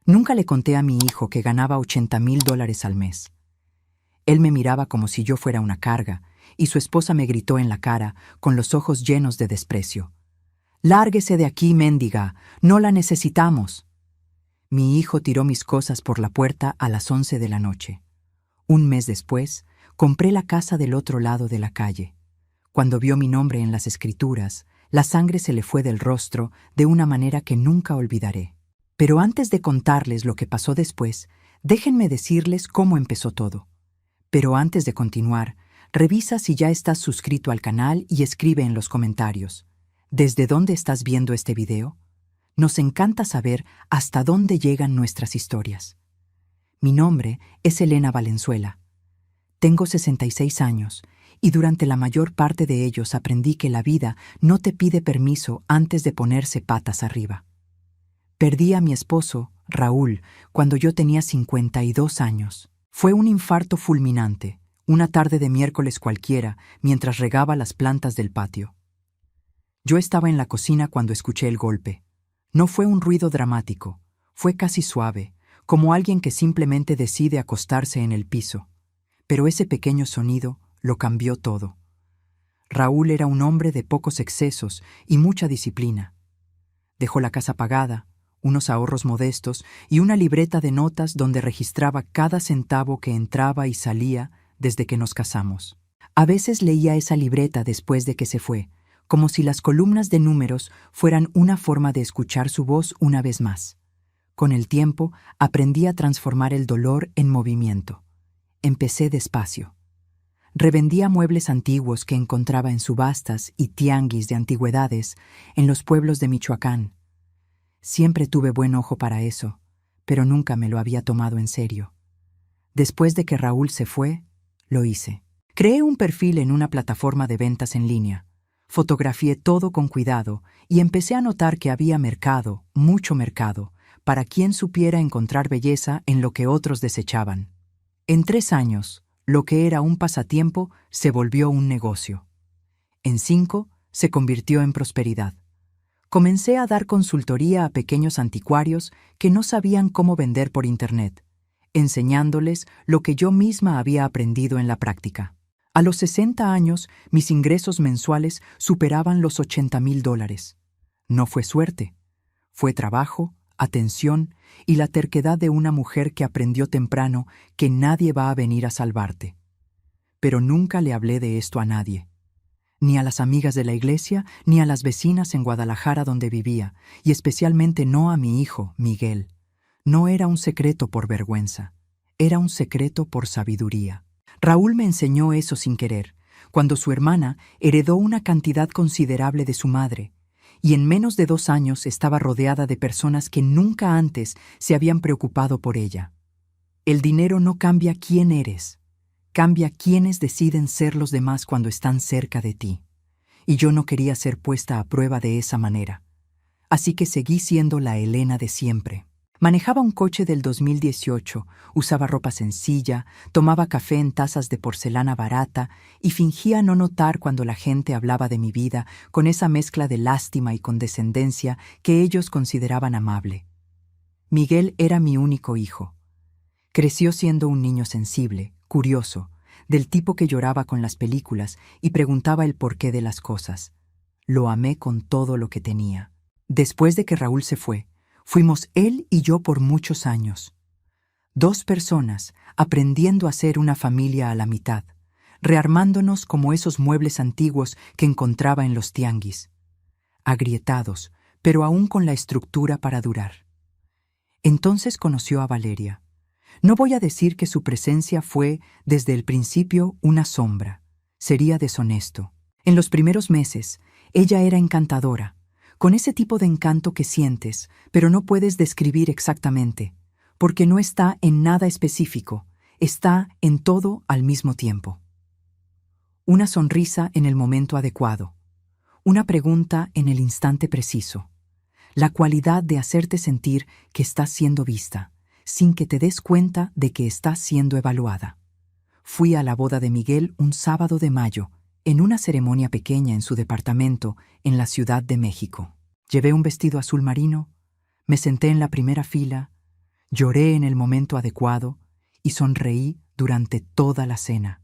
Nunca le conté a mi hijo que ganaba $80,000 al mes. Él me miraba como si yo fuera una carga, y su esposa me gritó en la cara, con los ojos llenos de desprecio. «Lárguese de aquí, mendiga, no la necesitamos». Mi hijo tiró mis cosas por la puerta a las 11 de la noche. Un mes después, compré la casa del otro lado de la calle. Cuando vio mi nombre en las escrituras, la sangre se le fue del rostro de una manera que nunca olvidaré. Pero antes de contarles lo que pasó después, déjenme decirles cómo empezó todo. Pero antes de continuar, revisa si ya estás suscrito al canal y escribe en los comentarios. ¿Desde dónde estás viendo este video? Nos encanta saber hasta dónde llegan nuestras historias. Mi nombre es Elena Valenzuela. Tengo 66 años y durante la mayor parte de ellos aprendí que la vida no te pide permiso antes de ponerse patas arriba. Perdí a mi esposo, Raúl, cuando yo tenía 52 años. Fue un infarto fulminante, una tarde de miércoles cualquiera, mientras regaba las plantas del patio. Yo estaba en la cocina cuando escuché el golpe. No fue un ruido dramático, fue casi suave, como alguien que simplemente decide acostarse en el piso. Pero ese pequeño sonido lo cambió todo. Raúl era un hombre de pocos excesos y mucha disciplina. Dejó la casa pagada, unos ahorros modestos y una libreta de notas donde registraba cada centavo que entraba y salía desde que nos casamos. A veces leía esa libreta después de que se fue, como si las columnas de números fueran una forma de escuchar su voz una vez más. Con el tiempo, aprendí a transformar el dolor en movimiento. Empecé despacio. Revendía muebles antiguos que encontraba en subastas y tianguis de antigüedades en los pueblos de Michoacán. Siempre tuve buen ojo para eso, pero nunca me lo había tomado en serio. Después de que Raúl se fue, lo hice. Creé un perfil en una plataforma de ventas en línea. Fotografié todo con cuidado y empecé a notar que había mercado, mucho mercado, para quien supiera encontrar belleza en lo que otros desechaban. En 3 años, lo que era un pasatiempo se volvió un negocio. En 5, se convirtió en prosperidad. Comencé a dar consultoría a pequeños anticuarios que no sabían cómo vender por Internet, enseñándoles lo que yo misma había aprendido en la práctica. A los 60 años, mis ingresos mensuales superaban los $80,000. No fue suerte, fue trabajo, atención y la terquedad de una mujer que aprendió temprano que nadie va a venir a salvarte. Pero nunca le hablé de esto a nadie. Ni a las amigas de la iglesia, ni a las vecinas en Guadalajara donde vivía, y especialmente no a mi hijo, Miguel. No era un secreto por vergüenza, era un secreto por sabiduría. Raúl me enseñó eso sin querer, cuando su hermana heredó una cantidad considerable de su madre, y en menos de 2 años estaba rodeada de personas que nunca antes se habían preocupado por ella. El dinero no cambia quién eres. Cambia quiénes deciden ser los demás cuando están cerca de ti. Y yo no quería ser puesta a prueba de esa manera. Así que seguí siendo la Elena de siempre. Manejaba un coche del 2018, usaba ropa sencilla, tomaba café en tazas de porcelana barata y fingía no notar cuando la gente hablaba de mi vida con esa mezcla de lástima y condescendencia que ellos consideraban amable. Miguel era mi único hijo. Creció siendo un niño sensible, curioso, del tipo que lloraba con las películas y preguntaba el porqué de las cosas. Lo amé con todo lo que tenía. Después de que Raúl se fue, fuimos él y yo por muchos años. 2 personas aprendiendo a ser una familia a la mitad, rearmándonos como esos muebles antiguos que encontraba en los tianguis. Agrietados, pero aún con la estructura para durar. Entonces conoció a Valeria. No voy a decir que su presencia fue, desde el principio, una sombra. Sería deshonesto. En los primeros meses, ella era encantadora, con ese tipo de encanto que sientes, pero no puedes describir exactamente, porque no está en nada específico, está en todo al mismo tiempo. Una sonrisa en el momento adecuado, una pregunta en el instante preciso, la cualidad de hacerte sentir que estás siendo vista, sin que te des cuenta de que estás siendo evaluada. Fui a la boda de Miguel un sábado de mayo, en una ceremonia pequeña en su departamento en la Ciudad de México. Llevé un vestido azul marino, me senté en la primera fila, Lloré en el momento adecuado y sonreí durante toda la cena.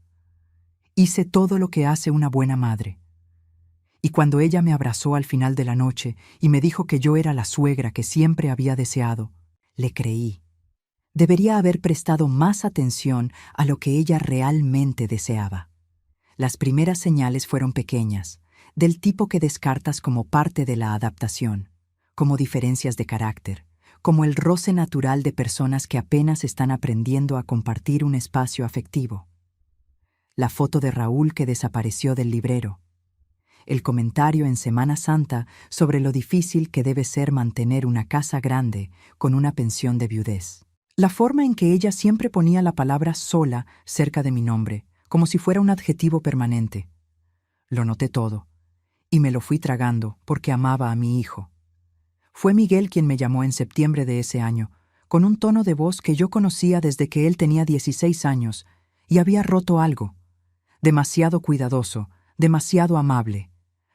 Hice todo lo que hace una buena madre. Y cuando ella me abrazó al final de la noche y me dijo que yo era la suegra que siempre había deseado, le creí. Debería haber prestado más atención a lo que ella realmente deseaba. Las primeras señales fueron pequeñas, del tipo que descartas como parte de la adaptación, como diferencias de carácter, como el roce natural de personas que apenas están aprendiendo a compartir un espacio afectivo. La foto de Raúl que desapareció del librero. El comentario en Semana Santa sobre lo difícil que debe ser mantener una casa grande con una pensión de viudez. La forma en que ella siempre ponía la palabra sola cerca de mi nombre, como si fuera un adjetivo permanente. Lo noté todo, y me lo fui tragando porque amaba a mi hijo. Fue Miguel quien me llamó en septiembre de ese año, con un tono de voz que yo conocía desde que él tenía 16 años, y había roto algo. Demasiado cuidadoso, demasiado amable.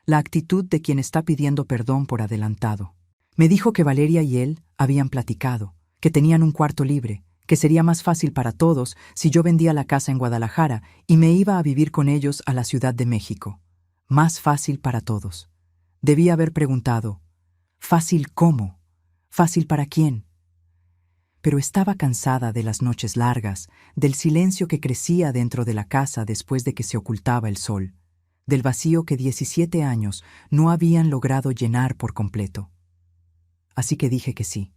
La actitud de quien está pidiendo perdón por adelantado. Me dijo que Valeria y él habían platicado, que tenían un cuarto libre, que sería más fácil para todos si yo vendía la casa en Guadalajara y me iba a vivir con ellos a la Ciudad de México. Más fácil para todos. Debía haber preguntado, ¿fácil cómo? ¿Fácil para quién? Pero estaba cansada de las noches largas, del silencio que crecía dentro de la casa después de que se ocultaba el sol, del vacío que 17 años no habían logrado llenar por completo. Así que dije que sí.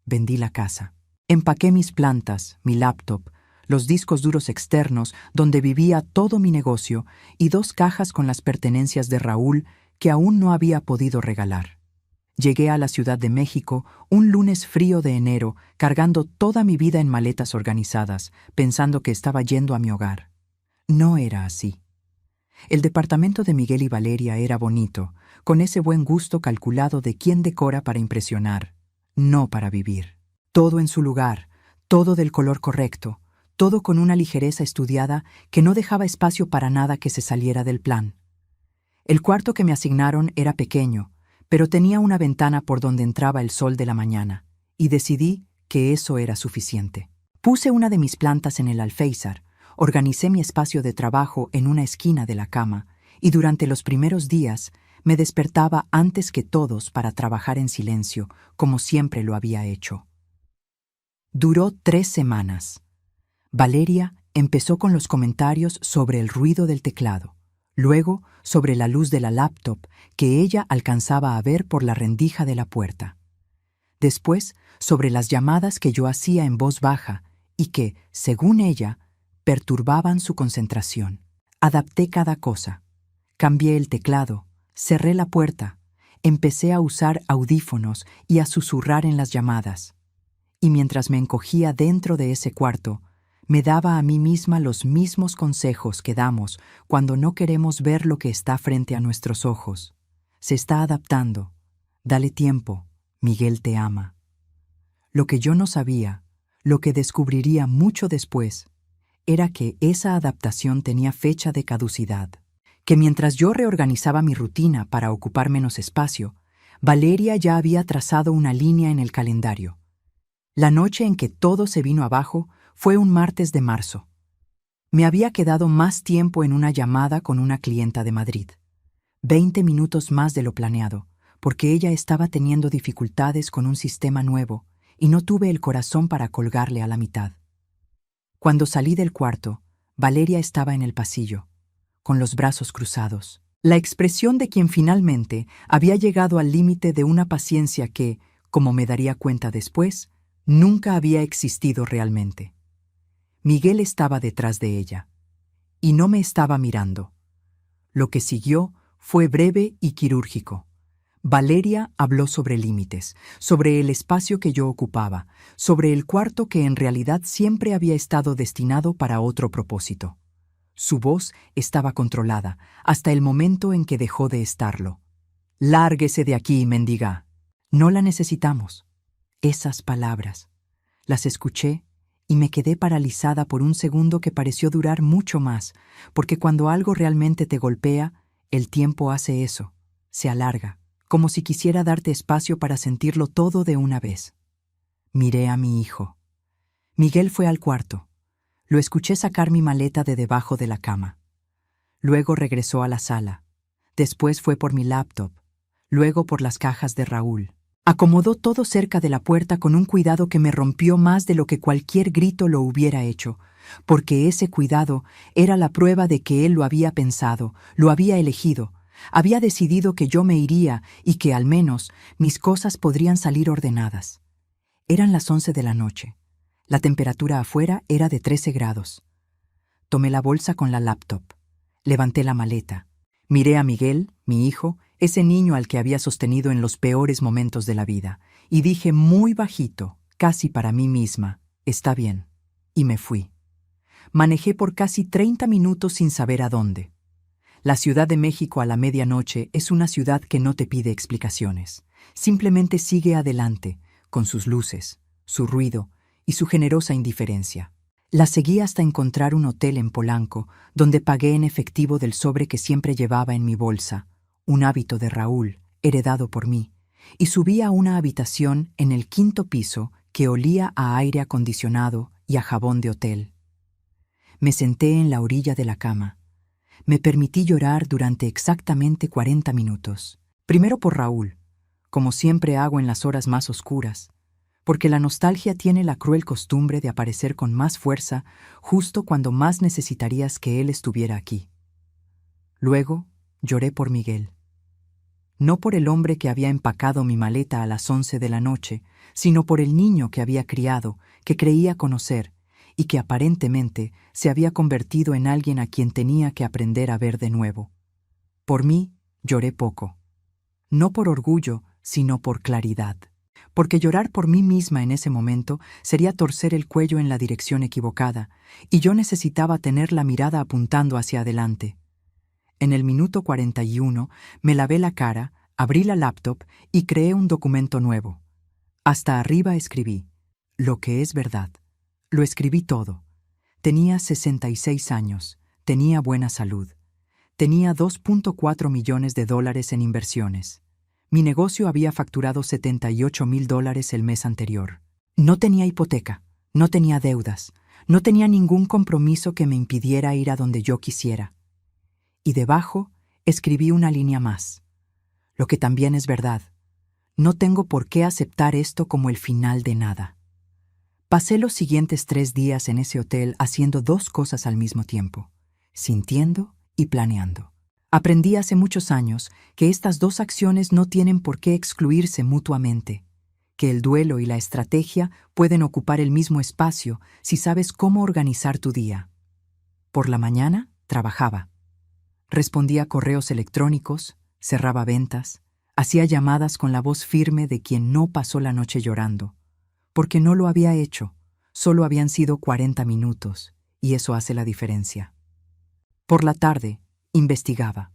Vendí la casa. Empaqué mis plantas, mi laptop, los discos duros externos donde vivía todo mi negocio y 2 cajas con las pertenencias de Raúl que aún no había podido regalar. Llegué a la Ciudad de México un lunes frío de enero, cargando toda mi vida en maletas organizadas, pensando que estaba yendo a mi hogar. No era así. El departamento de Miguel y Valeria era bonito, con ese buen gusto calculado de quién decora para impresionar, no para vivir. Todo en su lugar, todo del color correcto, todo con una ligereza estudiada que no dejaba espacio para nada que se saliera del plan. El cuarto que me asignaron era pequeño, pero tenía una ventana por donde entraba el sol de la mañana, y decidí que eso era suficiente. Puse una de mis plantas en el alféizar, organicé mi espacio de trabajo en una esquina de la cama, y durante los primeros días me despertaba antes que todos para trabajar en silencio, como siempre lo había hecho. Duró 3 semanas. Valeria empezó con los comentarios sobre el ruido del teclado, luego sobre la luz de la laptop que ella alcanzaba a ver por la rendija de la puerta. Después, sobre las llamadas que yo hacía en voz baja y que, según ella, perturbaban su concentración. Adapté cada cosa. Cambié el teclado, cerré la puerta, empecé a usar audífonos y a susurrar en las llamadas. Y mientras me encogía dentro de ese cuarto, me daba a mí misma los mismos consejos que damos cuando no queremos ver lo que está frente a nuestros ojos. Se está adaptando. Dale tiempo. Miguel te ama. Lo que yo no sabía, lo que descubriría mucho después, era que esa adaptación tenía fecha de caducidad, que mientras yo reorganizaba mi rutina para ocupar menos espacio, Valeria ya había trazado una línea en el calendario. La noche en que todo se vino abajo fue un martes de marzo. Me había quedado más tiempo en una llamada con una clienta de Madrid. 20 minutos más de lo planeado, porque ella estaba teniendo dificultades con un sistema nuevo y no tuve el corazón para colgarle a la mitad. Cuando salí del cuarto, Valeria estaba en el pasillo, con los brazos cruzados. La expresión de quien finalmente había llegado al límite de una paciencia que, como me daría cuenta después, nunca había existido realmente. Miguel estaba detrás de ella, y no me estaba mirando. Lo que siguió fue breve y quirúrgico. Valeria habló sobre límites, sobre el espacio que yo ocupaba, sobre el cuarto que en realidad siempre había estado destinado para otro propósito. Su voz estaba controlada, hasta el momento en que dejó de estarlo. «Lárguese de aquí, mendiga». No la necesitamos. Esas palabras. Las escuché y me quedé paralizada por un segundo que pareció durar mucho más, porque cuando algo realmente te golpea, el tiempo hace eso, se alarga, como si quisiera darte espacio para sentirlo todo de una vez. Miré a mi hijo. Miguel fue al cuarto. Lo escuché sacar mi maleta de debajo de la cama. Luego regresó a la sala. Después fue por mi laptop. Luego por las cajas de Raúl. Acomodó todo cerca de la puerta con un cuidado que me rompió más de lo que cualquier grito lo hubiera hecho, porque ese cuidado era la prueba de que él lo había pensado, lo había elegido, había decidido que yo me iría y que al menos mis cosas podrían salir ordenadas. Eran las 11 de la noche. La temperatura afuera era de 13 grados. Tomé la bolsa con la laptop. Levanté la maleta. Miré a Miguel, mi hijo, ese niño al que había sostenido en los peores momentos de la vida, y dije muy bajito, casi para mí misma, «Está bien», y me fui. Manejé por casi 30 minutos sin saber a dónde. La Ciudad de México a la medianoche es una ciudad que no te pide explicaciones. Simplemente sigue adelante, con sus luces, su ruido y su generosa indiferencia. La seguí hasta encontrar un hotel en Polanco, donde pagué en efectivo del sobre que siempre llevaba en mi bolsa, un hábito de Raúl, heredado por mí, y subí a una habitación en el 5º piso que olía a aire acondicionado y a jabón de hotel. Me senté en la orilla de la cama. Me permití llorar durante exactamente 40 minutos. Primero por Raúl, como siempre hago en las horas más oscuras, porque la nostalgia tiene la cruel costumbre de aparecer con más fuerza justo cuando más necesitarías que él estuviera aquí. Luego, lloré por Miguel. No por el hombre que había empacado mi maleta a las 11 de la noche, sino por el niño que había criado, que creía conocer, y que aparentemente se había convertido en alguien a quien tenía que aprender a ver de nuevo. Por mí, lloré poco. No por orgullo, sino por claridad. Porque llorar por mí misma en ese momento sería torcer el cuello en la dirección equivocada, y yo necesitaba tener la mirada apuntando hacia adelante. En el minuto 41 me lavé la cara, abrí la laptop y creé un documento nuevo. Hasta arriba escribí, lo que es verdad. Lo escribí todo. Tenía 66 años, tenía buena salud. Tenía $2.4 millones en inversiones. Mi negocio había facturado $78,000 el mes anterior. No tenía hipoteca, no tenía deudas, no tenía ningún compromiso que me impidiera ir a donde yo quisiera. Y debajo escribí una línea más. Lo que también es verdad. No tengo por qué aceptar esto como el final de nada. Pasé los siguientes 3 días en ese hotel haciendo 2 cosas al mismo tiempo, sintiendo y planeando. Aprendí hace muchos años que estas 2 acciones no tienen por qué excluirse mutuamente, que el duelo y la estrategia pueden ocupar el mismo espacio si sabes cómo organizar tu día. Por la mañana, trabajaba. Respondía correos electrónicos, cerraba ventas, hacía llamadas con la voz firme de quien no pasó la noche llorando, porque no lo había hecho, solo habían sido 40 minutos, y eso hace la diferencia. Por la tarde, investigaba.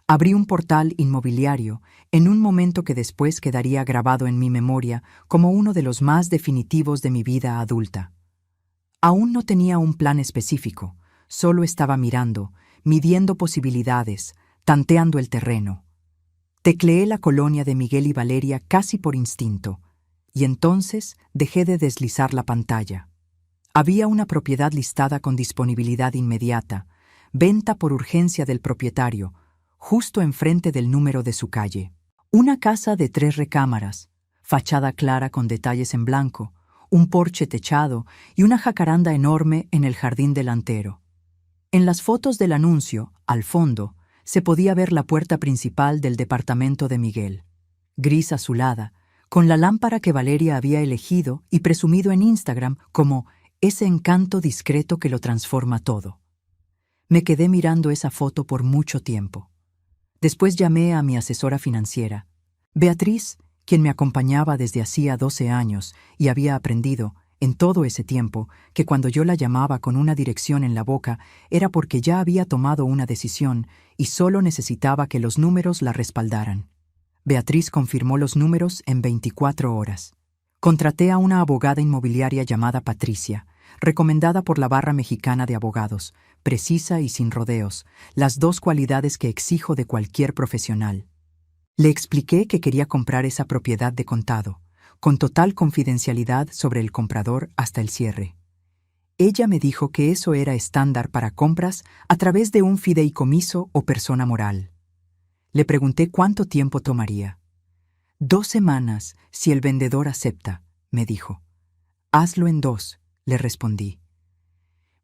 Abrí un portal inmobiliario en un momento que después quedaría grabado en mi memoria como uno de los más definitivos de mi vida adulta. Aún no tenía un plan específico, solo estaba mirando, midiendo posibilidades, tanteando el terreno. Tecleé la colonia de Miguel y Valeria casi por instinto, y entonces dejé de deslizar la pantalla. Había una propiedad listada con disponibilidad inmediata, venta por urgencia del propietario, justo enfrente del número de su calle. Una casa de 3 recámaras, fachada clara con detalles en blanco, un porche techado y una jacaranda enorme en el jardín delantero. En las fotos del anuncio, al fondo, se podía ver la puerta principal del departamento de Miguel, gris azulada, con la lámpara que Valeria había elegido y presumido en Instagram como ese encanto discreto que lo transforma todo. Me quedé mirando esa foto por mucho tiempo. Después llamé a mi asesora financiera, Beatriz, quien me acompañaba desde hacía 12 años y había aprendido, en todo ese tiempo, que cuando yo la llamaba con una dirección en la boca era porque ya había tomado una decisión y solo necesitaba que los números la respaldaran. Beatriz confirmó los números en 24 horas. Contraté a una abogada inmobiliaria llamada Patricia, recomendada por la Barra Mexicana de Abogados, precisa y sin rodeos, las 2 cualidades que exijo de cualquier profesional. Le expliqué que quería comprar esa propiedad de contado, con total confidencialidad sobre el comprador hasta el cierre. Ella me dijo que eso era estándar para compras a través de un fideicomiso o persona moral. Le pregunté cuánto tiempo tomaría. 2 semanas, si el vendedor acepta, me dijo. Hazlo en 2, le respondí.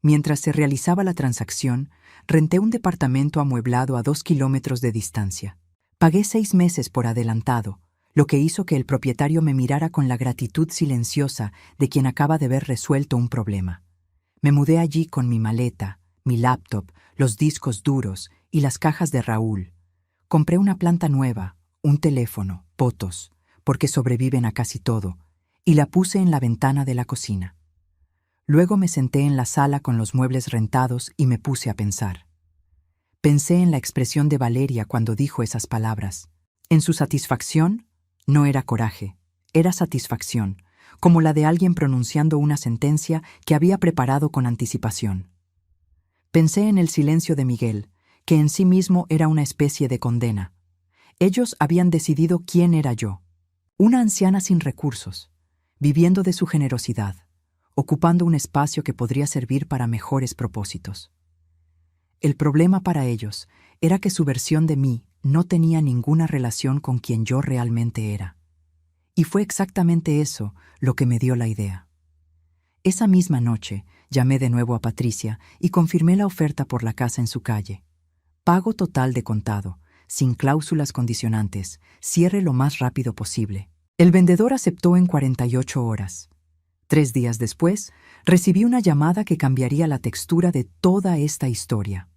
Mientras se realizaba la transacción, renté un departamento amueblado a 2 kilómetros de distancia. Pagué 6 meses por adelantado, lo que hizo que el propietario me mirara con la gratitud silenciosa de quien acaba de ver resuelto un problema. Me mudé allí con mi maleta, mi laptop, los discos duros y las cajas de Raúl. Compré una planta nueva, un teléfono, fotos, porque sobreviven a casi todo, y la puse en la ventana de la cocina. Luego me senté en la sala con los muebles rentados y me puse a pensar. Pensé en la expresión de Valeria cuando dijo esas palabras. En su satisfacción, no era coraje, era satisfacción, como la de alguien pronunciando una sentencia que había preparado con anticipación. Pensé en el silencio de Miguel, que en sí mismo era una especie de condena. Ellos habían decidido quién era yo. Una anciana sin recursos, viviendo de su generosidad, ocupando un espacio que podría servir para mejores propósitos. El problema para ellos era que su versión de mí no tenía ninguna relación con quien yo realmente era. Y fue exactamente eso lo que me dio la idea. Esa misma noche llamé de nuevo a Patricia y confirmé la oferta por la casa en su calle. Pago total de contado, sin cláusulas condicionantes, cierre lo más rápido posible. El vendedor aceptó en 48 horas. 3 días después, recibí una llamada que cambiaría la textura de toda esta historia.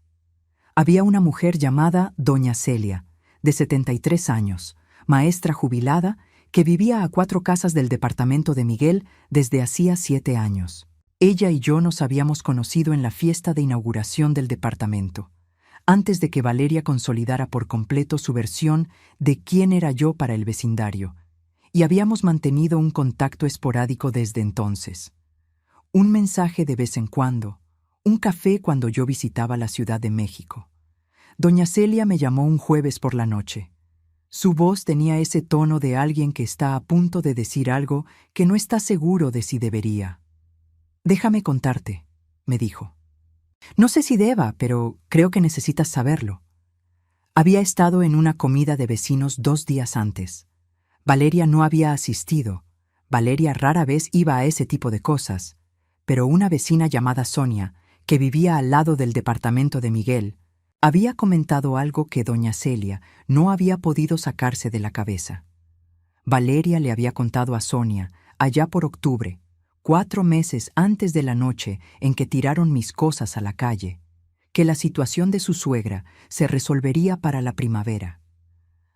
Había una mujer llamada Doña Celia, de 73 años, maestra jubilada, que vivía a 4 casas del departamento de Miguel desde hacía 7 años. Ella y yo nos habíamos conocido en la fiesta de inauguración del departamento, antes de que Valeria consolidara por completo su versión de quién era yo para el vecindario, y habíamos mantenido un contacto esporádico desde entonces. Un mensaje de vez en cuando, un café cuando yo visitaba la Ciudad de México. Doña Celia me llamó un jueves por la noche. Su voz tenía ese tono de alguien que está a punto de decir algo que no está seguro de si debería. «Déjame contarte», me dijo. «No sé si deba, pero creo que necesitas saberlo». Había estado en una comida de vecinos 2 días antes. Valeria no había asistido. Valeria rara vez iba a ese tipo de cosas. Pero una vecina llamada Sonia, que vivía al lado del departamento de Miguel, había comentado algo que doña Celia no había podido sacarse de la cabeza. Valeria le había contado a Sonia, allá por octubre, 4 meses antes de la noche en que tiraron mis cosas a la calle, que la situación de su suegra se resolvería para la primavera.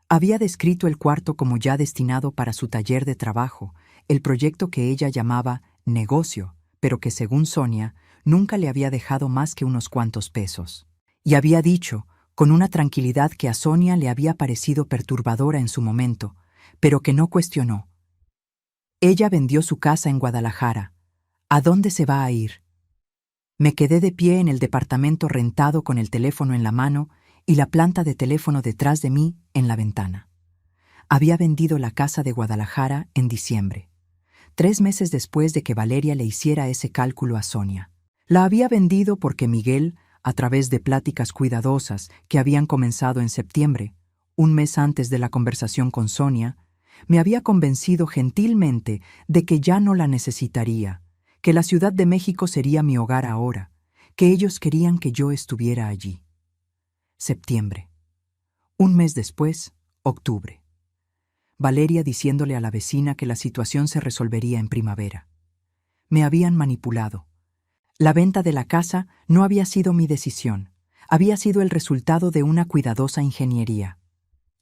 Había descrito el cuarto como ya destinado para su taller de trabajo, el proyecto que ella llamaba negocio, pero que según Sonia nunca le había dejado más que unos cuantos pesos. Y había dicho, con una tranquilidad que a Sonia le había parecido perturbadora en su momento, pero que no cuestionó. Ella vendió su casa en Guadalajara. ¿A dónde se va a ir? Me quedé de pie en el departamento rentado con el teléfono en la mano y la planta de teléfono detrás de mí en la ventana. Había vendido la casa de Guadalajara en diciembre, 3 meses después de que Valeria le hiciera ese cálculo a Sonia. La había vendido porque Miguel, a través de pláticas cuidadosas que habían comenzado en septiembre, un mes antes de la conversación con Sonia, me había convencido gentilmente de que ya no la necesitaría, que la Ciudad de México sería mi hogar ahora, que ellos querían que yo estuviera allí. Septiembre. Un mes después, octubre. Valeria diciéndole a la vecina que la situación se resolvería en primavera. Me habían manipulado. La venta de la casa no había sido mi decisión, había sido el resultado de una cuidadosa ingeniería.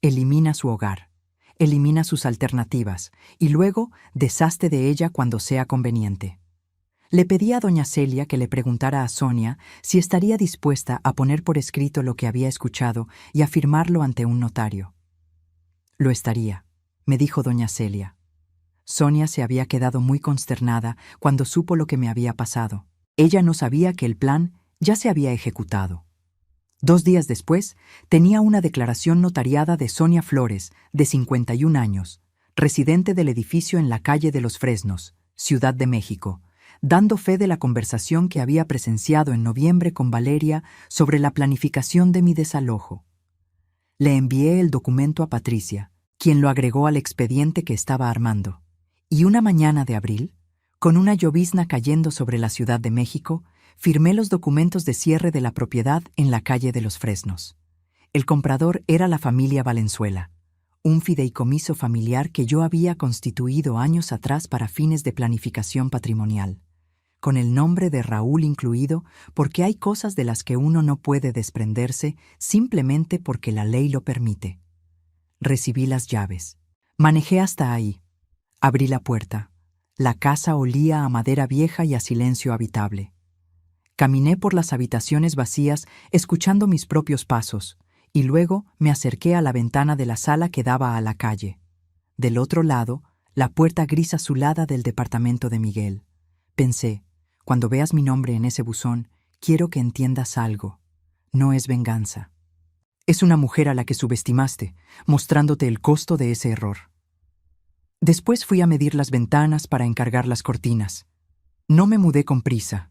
Elimina su hogar, elimina sus alternativas y luego deshazte de ella cuando sea conveniente. Le pedí a doña Celia que le preguntara a Sonia si estaría dispuesta a poner por escrito lo que había escuchado y a firmarlo ante un notario. Lo estaría, me dijo doña Celia. Sonia se había quedado muy consternada cuando supo lo que me había pasado. Ella no sabía que el plan ya se había ejecutado. 2 días después, tenía una declaración notariada de Sonia Flores, de 51 años, residente del edificio en la calle de los Fresnos, Ciudad de México, dando fe de la conversación que había presenciado en noviembre con Valeria sobre la planificación de mi desalojo. Le envié el documento a Patricia, quien lo agregó al expediente que estaba armando. Y una mañana de abril, con una llovizna cayendo sobre la Ciudad de México, firmé los documentos de cierre de la propiedad en la calle de los Fresnos. El comprador era la familia Valenzuela, un fideicomiso familiar que yo había constituido años atrás para fines de planificación patrimonial, con el nombre de Raúl incluido, porque hay cosas de las que uno no puede desprenderse simplemente porque la ley lo permite. Recibí las llaves. Manejé hasta ahí. Abrí la puerta. La casa olía a madera vieja y a silencio habitable. Caminé por las habitaciones vacías escuchando mis propios pasos, y luego me acerqué a la ventana de la sala que daba a la calle. Del otro lado, la puerta gris azulada del departamento de Miguel. Pensé, cuando veas mi nombre en ese buzón, quiero que entiendas algo. No es venganza. Es una mujer a la que subestimaste, mostrándote el costo de ese error. Después fui a medir las ventanas para encargar las cortinas. No me mudé con prisa.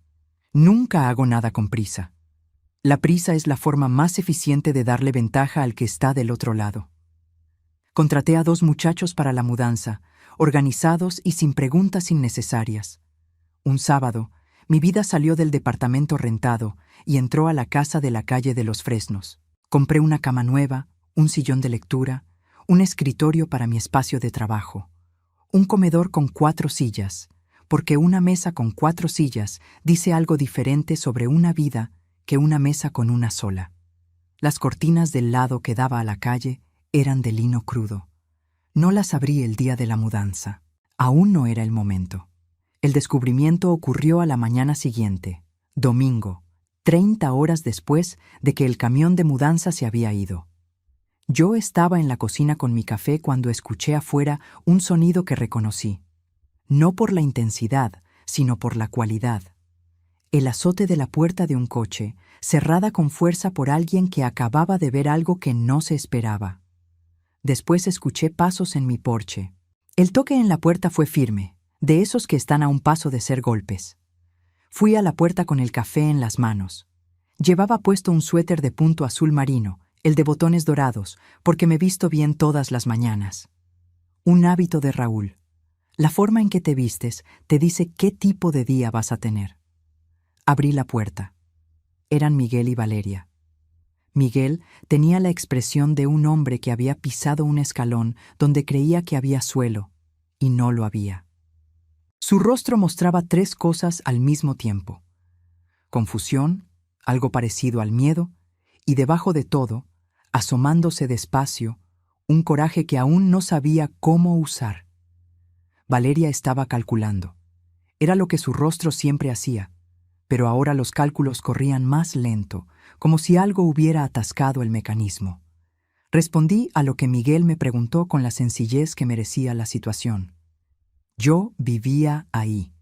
Nunca hago nada con prisa. La prisa es la forma más eficiente de darle ventaja al que está del otro lado. Contraté a 2 muchachos para la mudanza, organizados y sin preguntas innecesarias. Un sábado, mi vida salió del departamento rentado y entró a la casa de la calle de los Fresnos. Compré una cama nueva, un sillón de lectura, un escritorio para mi espacio de trabajo, un comedor con 4 sillas, porque una mesa con 4 sillas dice algo diferente sobre una vida que una mesa con una sola. Las cortinas del lado que daba a la calle eran de lino crudo. No las abrí el día de la mudanza. Aún no era el momento. El descubrimiento ocurrió a la mañana siguiente, domingo, 30 horas después de que el camión de mudanza se había ido. Yo estaba en la cocina con mi café cuando escuché afuera un sonido que reconocí. No por la intensidad, sino por la cualidad. El azote de la puerta de un coche, cerrada con fuerza por alguien que acababa de ver algo que no se esperaba. Después escuché pasos en mi porche. El toque en la puerta fue firme, de esos que están a un paso de ser golpes. Fui a la puerta con el café en las manos. Llevaba puesto un suéter de punto azul marino, el de botones dorados, porque me visto bien todas las mañanas. Un hábito de Raúl. La forma en que te vistes te dice qué tipo de día vas a tener. Abrí la puerta. Eran Miguel y Valeria. Miguel tenía la expresión de un hombre que había pisado un escalón donde creía que había suelo, y no lo había. Su rostro mostraba 3 cosas al mismo tiempo: confusión, algo parecido al miedo, y debajo de todo, asomándose despacio, un coraje que aún no sabía cómo usar. Valeria estaba calculando. Era lo que su rostro siempre hacía, pero ahora los cálculos corrían más lento, como si algo hubiera atascado el mecanismo. Respondí a lo que Miguel me preguntó con la sencillez que merecía la situación. Yo vivía ahí.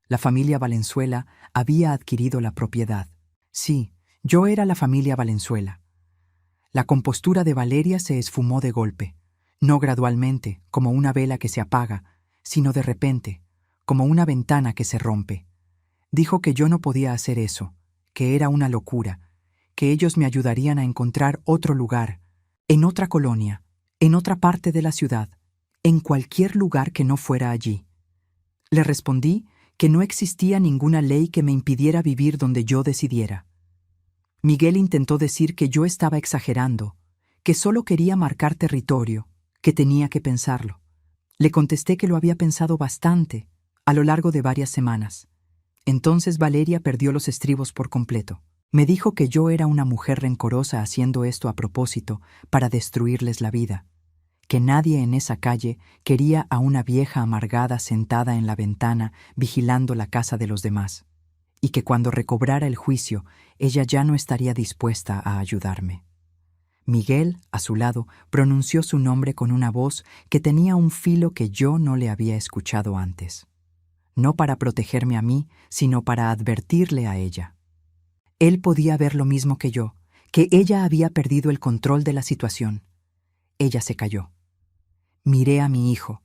La familia Valenzuela había adquirido la propiedad. Sí, yo era la familia Valenzuela. La compostura de Valeria se esfumó de golpe, no gradualmente, como una vela que se apaga, sino de repente, como una ventana que se rompe. Dijo que yo no podía hacer eso, que era una locura, que ellos me ayudarían a encontrar otro lugar, en otra colonia, en otra parte de la ciudad, en cualquier lugar que no fuera allí. Le respondí que no existía ninguna ley que me impidiera vivir donde yo decidiera. Miguel intentó decir que yo estaba exagerando, que solo quería marcar territorio, que tenía que pensarlo. Le contesté que lo había pensado bastante, a lo largo de varias semanas. Entonces Valeria perdió los estribos por completo. Me dijo que yo era una mujer rencorosa haciendo esto a propósito para destruirles la vida, que nadie en esa calle quería a una vieja amargada sentada en la ventana vigilando la casa de los demás, y que cuando recobrara el juicio ella ya no estaría dispuesta a ayudarme. Miguel, a su lado, pronunció su nombre con una voz que tenía un filo que yo no le había escuchado antes. No para protegerme a mí, sino para advertirle a ella. Él podía ver lo mismo que yo, que ella había perdido el control de la situación. Ella se calló. Miré a mi hijo.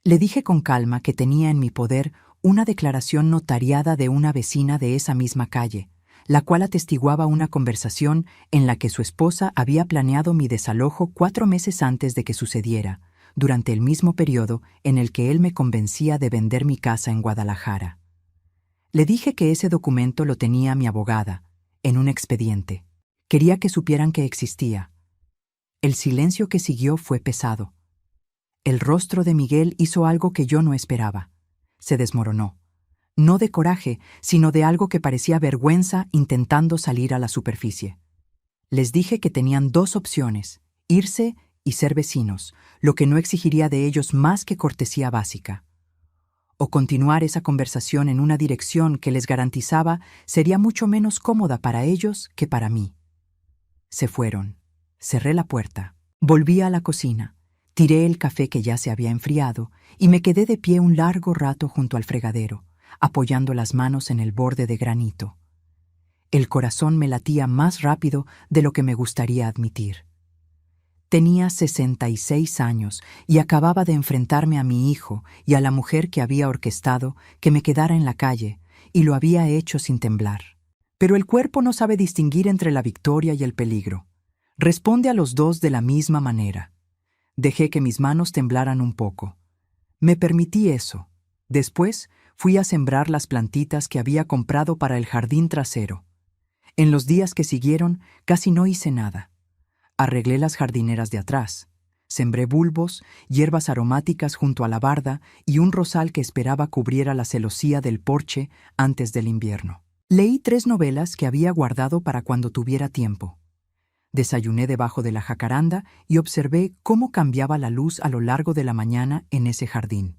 Le dije con calma que tenía en mi poder una declaración notariada de una vecina de esa misma calle, la cual atestiguaba una conversación en la que su esposa había planeado mi desalojo 4 meses antes de que sucediera, durante el mismo periodo en el que él me convencía de vender mi casa en Guadalajara. Le dije que ese documento lo tenía mi abogada, en un expediente. Quería que supieran que existía. El silencio que siguió fue pesado. El rostro de Miguel hizo algo que yo no esperaba. Se desmoronó. No de coraje, sino de algo que parecía vergüenza intentando salir a la superficie. Les dije que tenían 2 opciones, irse y ser vecinos, lo que no exigiría de ellos más que cortesía básica. O continuar esa conversación en una dirección que les garantizaba sería mucho menos cómoda para ellos que para mí. Se fueron. Cerré la puerta. Volví a la cocina. Tiré el café que ya se había enfriado y me quedé de pie un largo rato junto al fregadero, apoyando las manos en el borde de granito. El corazón me latía más rápido de lo que me gustaría admitir. Tenía 66 años y acababa de enfrentarme a mi hijo y a la mujer que había orquestado que me quedara en la calle, y lo había hecho sin temblar. Pero el cuerpo no sabe distinguir entre la victoria y el peligro. Responde a los dos de la misma manera. Dejé que mis manos temblaran un poco. Me permití eso. Después fui a sembrar las plantitas que había comprado para el jardín trasero. En los días que siguieron casi no hice nada. Arreglé las jardineras de atrás. Sembré bulbos, hierbas aromáticas junto a la barda y un rosal que esperaba cubriera la celosía del porche antes del invierno. Leí 3 novelas que había guardado para cuando tuviera tiempo. Desayuné debajo de la jacaranda y observé cómo cambiaba la luz a lo largo de la mañana en ese jardín.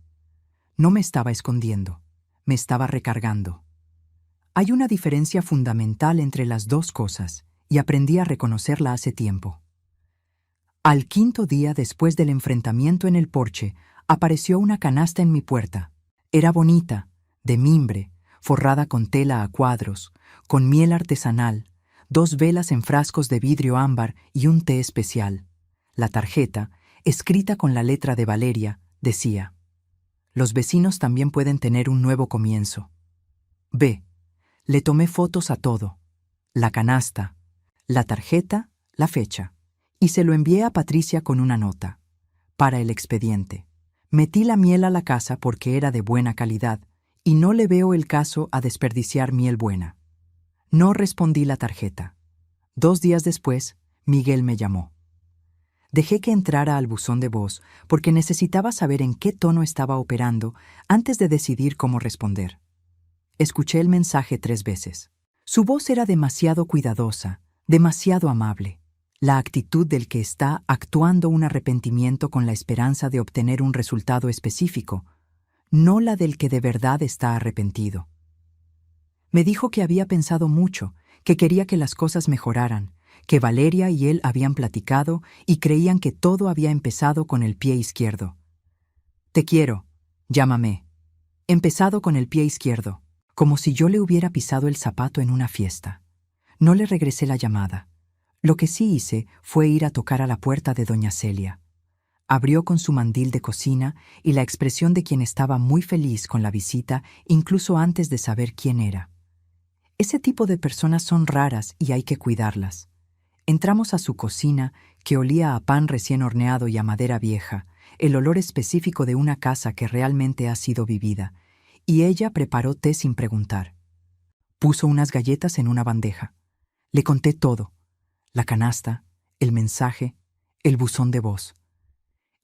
No me estaba escondiendo, me estaba recargando. Hay una diferencia fundamental entre las 2 cosas, y aprendí a reconocerla hace tiempo. Al 5.º día después del enfrentamiento en el porche, apareció una canasta en mi puerta. Era bonita, de mimbre, forrada con tela a cuadros, con miel artesanal, 2 velas en frascos de vidrio ámbar y un té especial. La tarjeta, escrita con la letra de Valeria, decía: «Los vecinos también pueden tener un nuevo comienzo». B. Le tomé fotos a todo: la canasta, la tarjeta, la fecha, y se lo envié a Patricia con una nota. Para el expediente. Metí la miel a la casa porque era de buena calidad, y no le veo el caso a desperdiciar miel buena. No respondí la tarjeta. 2 días después, Miguel me llamó. Dejé que entrara al buzón de voz porque necesitaba saber en qué tono estaba operando antes de decidir cómo responder. Escuché el mensaje 3 veces. Su voz era demasiado cuidadosa, demasiado amable. La actitud del que está actuando un arrepentimiento con la esperanza de obtener un resultado específico, no la del que de verdad está arrepentido. Me dijo que había pensado mucho, que quería que las cosas mejoraran, que Valeria y él habían platicado y creían que todo había empezado con el pie izquierdo. «Te quiero, llámame». Empezado con el pie izquierdo, como si yo le hubiera pisado el zapato en una fiesta. No le regresé la llamada. Lo que sí hice fue ir a tocar a la puerta de doña Celia. Abrió con su mandil de cocina y la expresión de quien estaba muy feliz con la visita incluso antes de saber quién era. Ese tipo de personas son raras y hay que cuidarlas. Entramos a su cocina, que olía a pan recién horneado y a madera vieja, el olor específico de una casa que realmente ha sido vivida, y ella preparó té sin preguntar. Puso unas galletas en una bandeja. Le conté todo: la canasta, el mensaje, el buzón de voz.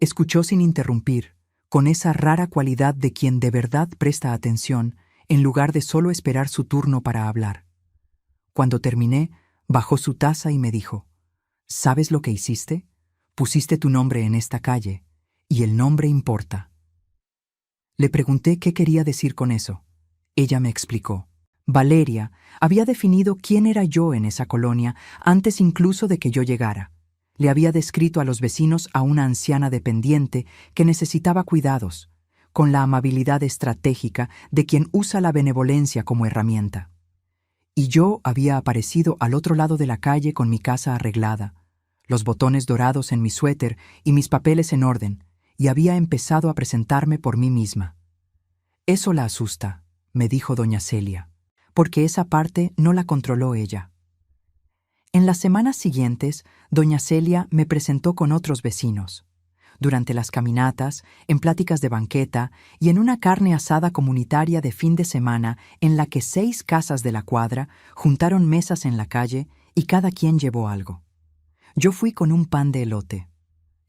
Escuchó sin interrumpir, con esa rara cualidad de quien de verdad presta atención, en lugar de solo esperar su turno para hablar. Cuando terminé, bajó su taza y me dijo: «¿Sabes lo que hiciste? Pusiste tu nombre en esta calle, y el nombre importa». Le pregunté qué quería decir con eso. Ella me explicó. Valeria había definido quién era yo en esa colonia antes incluso de que yo llegara. Le había descrito a los vecinos a una anciana dependiente que necesitaba cuidados, con la amabilidad estratégica de quien usa la benevolencia como herramienta. Y yo había aparecido al otro lado de la calle con mi casa arreglada, los botones dorados en mi suéter y mis papeles en orden, y había empezado a presentarme por mí misma. «Eso la asusta», me dijo doña Celia, porque esa parte no la controló ella. En las semanas siguientes, doña Celia me presentó con otros vecinos. Durante las caminatas, en pláticas de banqueta y en una carne asada comunitaria de fin de semana en la que 6 casas de la cuadra juntaron mesas en la calle y cada quien llevó algo. Yo fui con un pan de elote.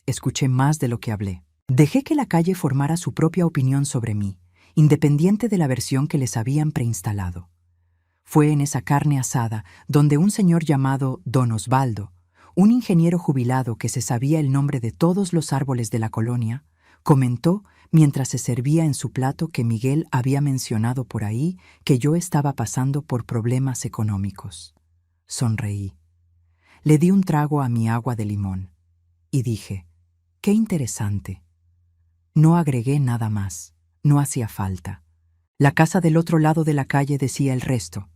Escuché más de lo que hablé. Dejé que la calle formara su propia opinión sobre mí, independiente de la versión que les habían preinstalado. Fue en esa carne asada donde un señor llamado Don Osvaldo, un ingeniero jubilado que se sabía el nombre de todos los árboles de la colonia, comentó mientras se servía en su plato que Miguel había mencionado por ahí que yo estaba pasando por problemas económicos. Sonreí. Le di un trago a mi agua de limón y dije, «Qué interesante». No agregué nada más, no hacía falta. La casa del otro lado de la calle decía el resto.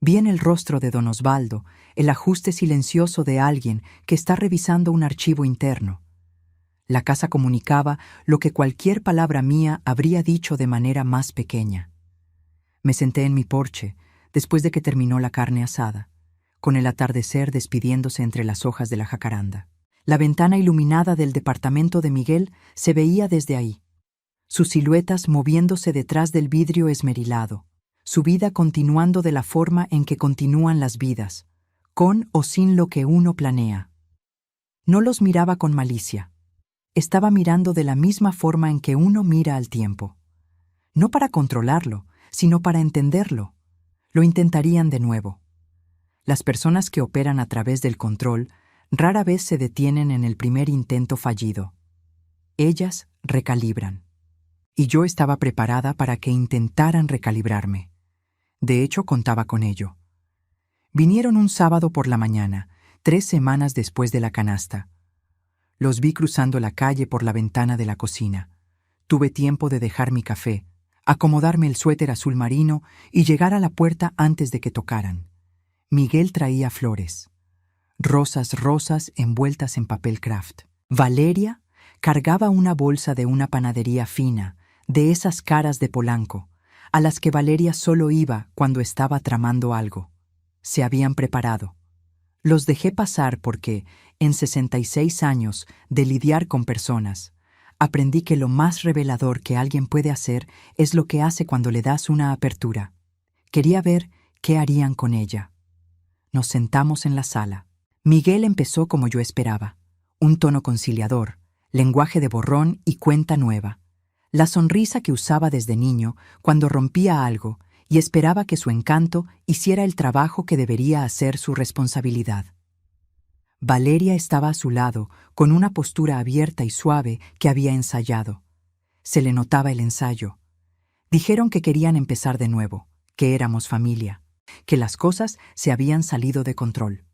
Vi en el rostro de don Osvaldo el ajuste silencioso de alguien que está revisando un archivo interno. La casa comunicaba lo que cualquier palabra mía habría dicho de manera más pequeña. Me senté en mi porche, después de que terminó la carne asada, con el atardecer despidiéndose entre las hojas de la jacaranda. La ventana iluminada del departamento de Miguel se veía desde ahí, sus siluetas moviéndose detrás del vidrio esmerilado, su vida continuando de la forma en que continúan las vidas, con o sin lo que uno planea. No los miraba con malicia. Estaba mirando de la misma forma en que uno mira al tiempo. No para controlarlo, sino para entenderlo. Lo intentarían de nuevo. Las personas que operan a través del control rara vez se detienen en el primer intento fallido. Ellas recalibran. Y yo estaba preparada para que intentaran recalibrarme. De hecho, contaba con ello. Vinieron un sábado por la mañana, 3 semanas después de la canasta. Los vi cruzando la calle por la ventana de la cocina. Tuve tiempo de dejar mi café, acomodarme el suéter azul marino y llegar a la puerta antes de que tocaran. Miguel traía flores. Rosas envueltas en papel craft. Valeria cargaba una bolsa de una panadería fina, de esas caras de Polanco, a las que Valeria solo iba cuando estaba tramando algo. Se habían preparado. Los dejé pasar porque, en 66 años de lidiar con personas, aprendí que lo más revelador que alguien puede hacer es lo que hace cuando le das una apertura. Quería ver qué harían con ella. Nos sentamos en la sala. Miguel empezó como yo esperaba, un tono conciliador, lenguaje de borrón y cuenta nueva. La sonrisa que usaba desde niño cuando rompía algo y esperaba que su encanto hiciera el trabajo que debería hacer su responsabilidad. Valeria estaba a su lado, con una postura abierta y suave que había ensayado. Se le notaba el ensayo. Dijeron que querían empezar de nuevo, que éramos familia, que las cosas se habían salido de control.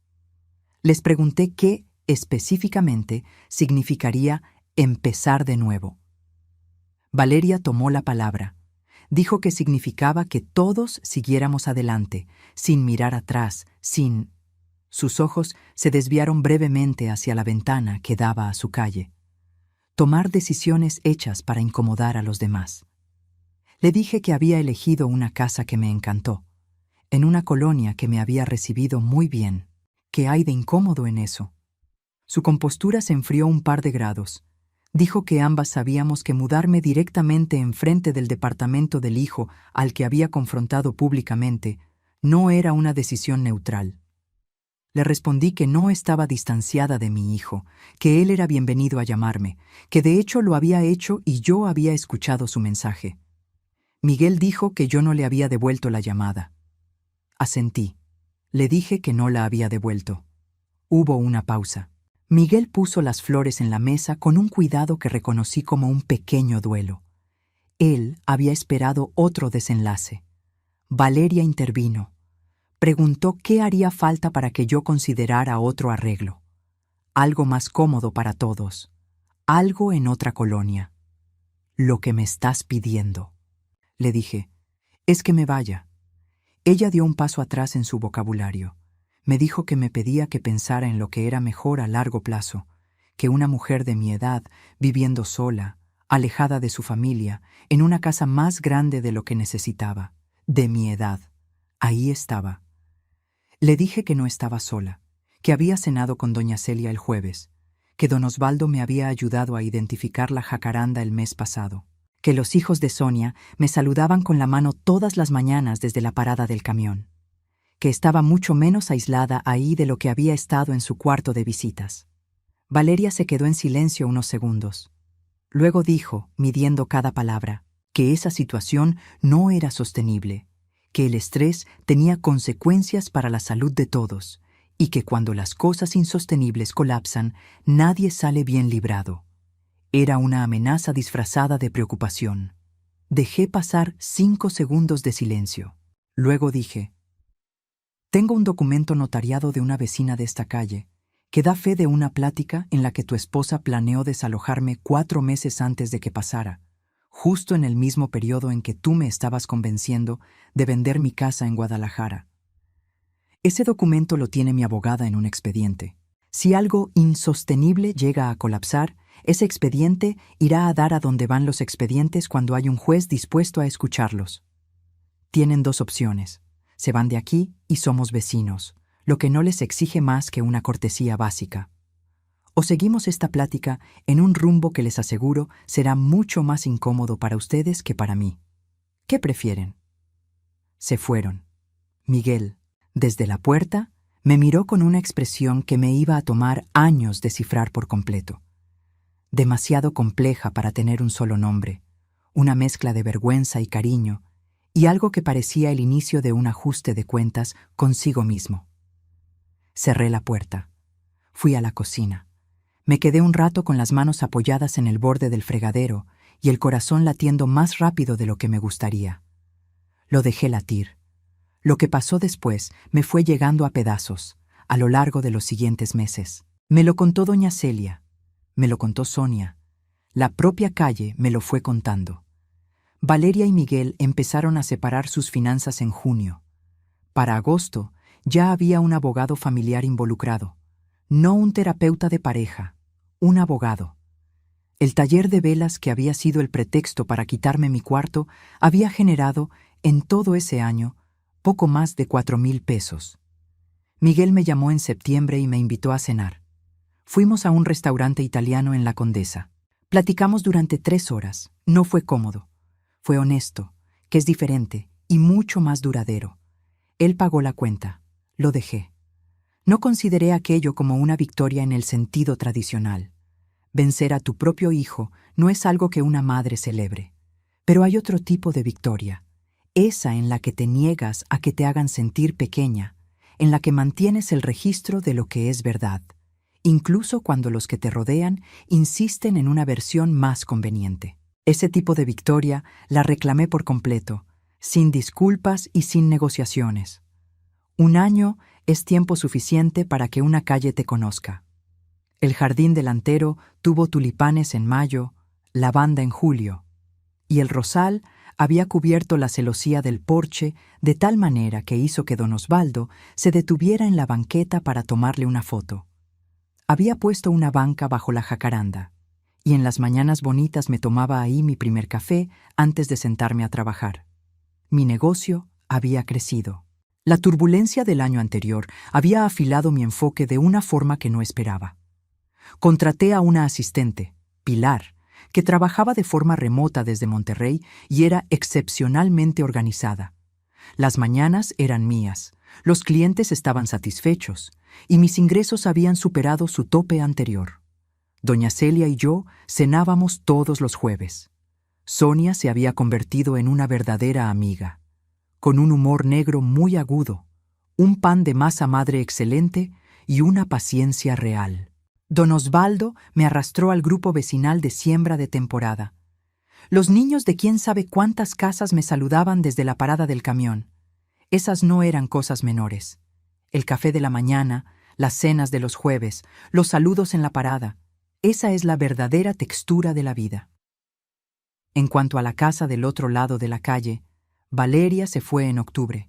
Les pregunté qué, específicamente, significaría empezar de nuevo. Valeria tomó la palabra. Dijo que significaba que todos siguiéramos adelante, sin mirar atrás, sin... Sus ojos se desviaron brevemente hacia la ventana que daba a su calle. Tomar decisiones hechas para incomodar a los demás. Le dije que había elegido una casa que me encantó, en una colonia que me había recibido muy bien. ¿Qué hay de incómodo en eso? Su compostura se enfrió un par de grados. Dijo que ambas sabíamos que mudarme directamente enfrente del departamento del hijo al que había confrontado públicamente no era una decisión neutral. Le respondí que no estaba distanciada de mi hijo, que él era bienvenido a llamarme, que de hecho lo había hecho y yo había escuchado su mensaje. Miguel dijo que yo no le había devuelto la llamada. Asentí. Le dije que no la había devuelto. Hubo una pausa. Miguel puso las flores en la mesa con un cuidado que reconocí como un pequeño duelo. Él había esperado otro desenlace. Valeria intervino. Preguntó qué haría falta para que yo considerara otro arreglo. Algo más cómodo para todos. Algo en otra colonia. Lo que me estás pidiendo. Le dije, es que me vaya. Ella dio un paso atrás en su vocabulario. Me dijo que me pedía que pensara en lo que era mejor a largo plazo, que una mujer de mi edad, viviendo sola, alejada de su familia, en una casa más grande de lo que necesitaba, de mi edad. Ahí estaba. Le dije que no estaba sola, que había cenado con doña Celia el jueves, que don Osvaldo me había ayudado a identificar la jacaranda el mes pasado, que los hijos de Sonia me saludaban con la mano todas las mañanas desde la parada del camión, que estaba mucho menos aislada ahí de lo que había estado en su cuarto de visitas. Valeria se quedó en silencio unos segundos. Luego dijo, midiendo cada palabra, que esa situación no era sostenible, que el estrés tenía consecuencias para la salud de todos y que cuando las cosas insostenibles colapsan, nadie sale bien librado. Era una amenaza disfrazada de preocupación. Dejé pasar 5 segundos de silencio. Luego dije, tengo un documento notariado de una vecina de esta calle que da fe de una plática en la que tu esposa planeó desalojarme 4 meses antes de que pasara, justo en el mismo periodo en que tú me estabas convenciendo de vender mi casa en Guadalajara. Ese documento lo tiene mi abogada en un expediente. Si algo insostenible llega a colapsar, ese expediente irá a dar a donde van los expedientes cuando hay un juez dispuesto a escucharlos. Tienen 2 opciones. Se van de aquí y somos vecinos, lo que no les exige más que una cortesía básica. O seguimos esta plática en un rumbo que les aseguro será mucho más incómodo para ustedes que para mí. ¿Qué prefieren? Se fueron. Miguel, desde la puerta, me miró con una expresión que me iba a tomar años descifrar por completo. Demasiado compleja para tener un solo nombre, una mezcla de vergüenza y cariño, y algo que parecía el inicio de un ajuste de cuentas consigo mismo. Cerré la puerta. Fui a la cocina. Me quedé un rato con las manos apoyadas en el borde del fregadero y el corazón latiendo más rápido de lo que me gustaría. Lo dejé latir. Lo que pasó después me fue llegando a pedazos, a lo largo de los siguientes meses. Me lo contó doña Celia, me lo contó Sonia, la propia calle me lo fue contando. Valeria y Miguel empezaron a separar sus finanzas en junio. Para agosto ya había un abogado familiar involucrado, no un terapeuta de pareja, un abogado. El taller de velas que había sido el pretexto para quitarme mi cuarto había generado, en todo ese año, poco más de 4,000 pesos. Miguel me llamó en septiembre y me invitó a cenar. Fuimos a un restaurante italiano en La Condesa. Platicamos durante 3 horas. No fue cómodo. Fue honesto, que es diferente y mucho más duradero. Él pagó la cuenta. Lo dejé. No consideré aquello como una victoria en el sentido tradicional. Vencer a tu propio hijo no es algo que una madre celebre. Pero hay otro tipo de victoria. Esa en la que te niegas a que te hagan sentir pequeña, en la que mantienes el registro de lo que es verdad, incluso cuando los que te rodean insisten en una versión más conveniente. Ese tipo de victoria la reclamé por completo, sin disculpas y sin negociaciones. 1 año es tiempo suficiente para que una calle te conozca. El jardín delantero tuvo tulipanes en mayo, lavanda en julio, y el rosal había cubierto la celosía del porche de tal manera que hizo que don Osvaldo se detuviera en la banqueta para tomarle una foto. Había puesto una banca bajo la jacaranda, y en las mañanas bonitas me tomaba ahí mi primer café antes de sentarme a trabajar. Mi negocio había crecido. La turbulencia del año anterior había afilado mi enfoque de una forma que no esperaba. Contraté a una asistente, Pilar, que trabajaba de forma remota desde Monterrey y era excepcionalmente organizada. Las mañanas eran mías, los clientes estaban satisfechos y mis ingresos habían superado su tope anterior. Doña Celia y yo cenábamos todos los jueves. Sonia se había convertido en una verdadera amiga, con un humor negro muy agudo, un pan de masa madre excelente y una paciencia real. Don Osvaldo me arrastró al grupo vecinal de siembra de temporada. Los niños de quién sabe cuántas casas me saludaban desde la parada del camión. Esas no eran cosas menores. El café de la mañana, las cenas de los jueves, los saludos en la parada. Esa es la verdadera textura de la vida. En cuanto a la casa del otro lado de la calle, Valeria se fue en octubre.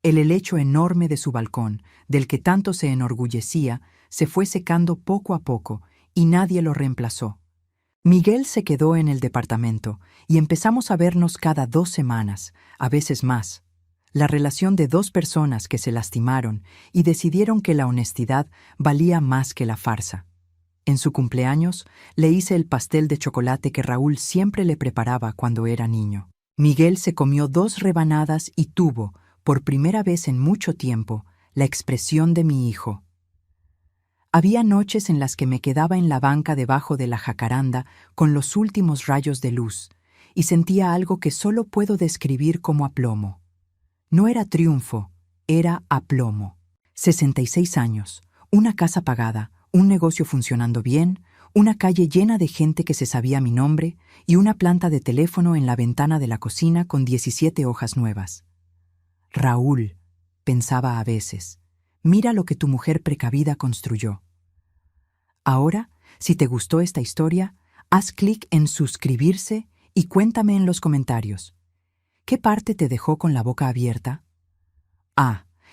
El helecho enorme de su balcón, del que tanto se enorgullecía, se fue secando poco a poco, y nadie lo reemplazó. Miguel se quedó en el departamento, y empezamos a vernos cada 2 semanas, a veces más. La relación de dos personas que se lastimaron y decidieron que la honestidad valía más que la farsa. En su cumpleaños, le hice el pastel de chocolate que Raúl siempre le preparaba cuando era niño. Miguel se comió 2 rebanadas y tuvo, por primera vez en mucho tiempo, la expresión de mi hijo. Había noches en las que me quedaba en la banca debajo de la jacaranda con los últimos rayos de luz y sentía algo que solo puedo describir como aplomo. No era triunfo, era aplomo. 66 años, una casa pagada, un negocio funcionando bien, una calle llena de gente que se sabía mi nombre y una planta de teléfono en la ventana de la cocina con 17 hojas nuevas. Raúl, pensaba a veces, mira lo que tu mujer precavida construyó. Ahora, si te gustó esta historia, haz clic en suscribirse y cuéntame en los comentarios. ¿Qué parte te dejó con la boca abierta?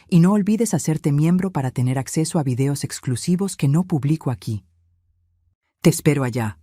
Y no olvides hacerte miembro para tener acceso a videos exclusivos que no publico aquí. Te espero allá.